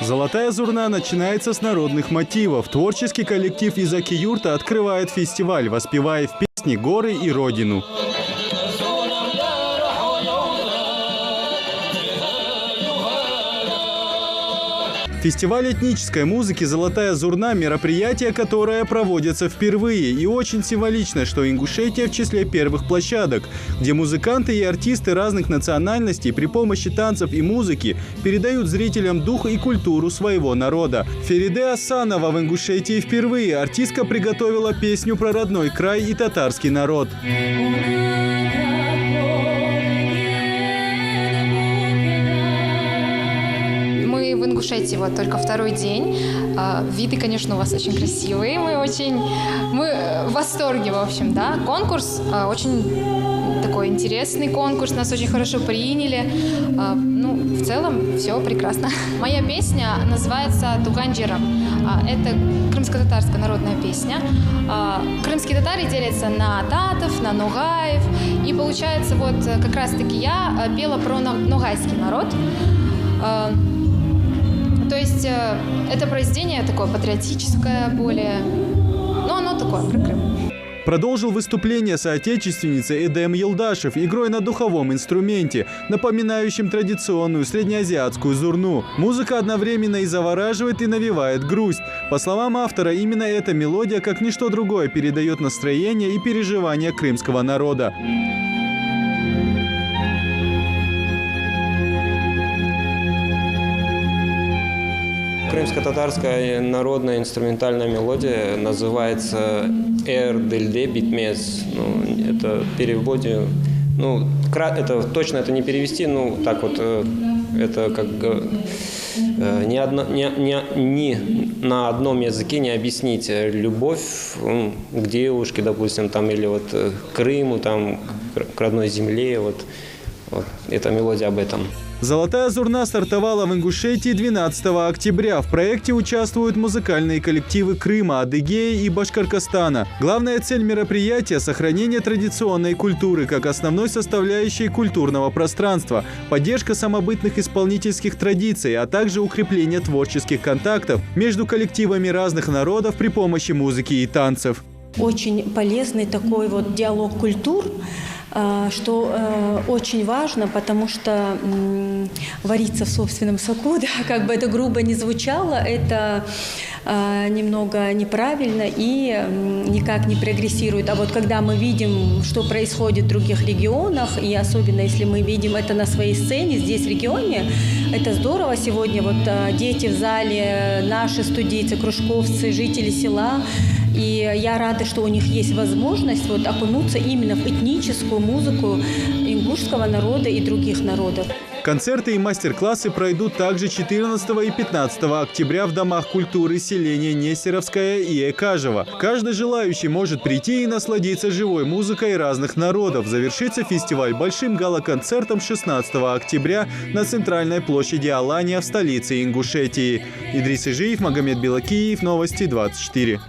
Золотая Зурна начинается с народных мотивов. Творческий коллектив из Аки-юрта открывает фестиваль, воспевая в песне горы и родину. Фестиваль этнической музыки «Золотая Зурна» – мероприятие, которое проводится впервые. И очень символично, что Ингушетия в числе первых площадок, где музыканты и артисты разных национальностей при помощи танцев и музыки передают зрителям дух и культуру своего народа. Фериде Асанова в Ингушетии впервые. Артистка приготовила песню про родной край и татарский народ. В Ингушетии вот только второй день. Виды, конечно, у вас очень красивые. Мы в восторге, в общем, да. Конкурс очень такой интересный конкурс. Нас очень хорошо приняли. В целом все прекрасно. Моя песня называется «Туганджира». Это крымско-татарская народная песня. Крымские татары делятся на татов, на ногаев. И получается, вот как раз-таки я пела про ногайский народ. То есть это произведение такое патриотическое более, но оно такое про Крым. Продолжил выступление соотечественницы Эдем Елдашев игрой на духовом инструменте, напоминающем традиционную среднеазиатскую зурну. Музыка одновременно и завораживает, и навевает грусть. По словам автора, именно эта мелодия, как ничто другое, передает настроение и переживания крымского народа. Крымско-татарская народная инструментальная мелодия называется «Эр-дельде битмез». Это в переводе, это точно это не перевести, так вот, это как ни на одном языке не объяснить любовь к девушке, допустим, там, или вот к Крыму, там, к родной земле, вот эта мелодия об этом. «Золотая Зурна» стартовала в Ингушетии 12 октября. В проекте участвуют музыкальные коллективы Крыма, Адыгеи и Башкортостана. Главная цель мероприятия – сохранение традиционной культуры как основной составляющей культурного пространства, поддержка самобытных исполнительских традиций, а также укрепление творческих контактов между коллективами разных народов при помощи музыки и танцев. Очень полезный такой вот диалог культур, что очень важно, потому что вариться в собственном соку, да, как бы это грубо ни звучало, это немного неправильно и никак не прогрессирует. А вот когда мы видим, что происходит в других регионах, и особенно если мы видим это на своей сцене здесь в регионе, это здорово. Сегодня вот дети в зале, наши студийцы, кружковцы, жители села, и я рада, что у них есть возможность вот окунуться именно в этническую музыку ингушского народа и других народов. Концерты и мастер-классы пройдут также 14 и 15 октября в домах культуры селения Нестеровская и Экажево. Каждый желающий может прийти и насладиться живой музыкой разных народов. Завершится фестиваль большим гала-концертом 16 октября на центральной площади Алания в столице Ингушетии. Идрис Ижиев, Магомед Белакиев, Новости 24.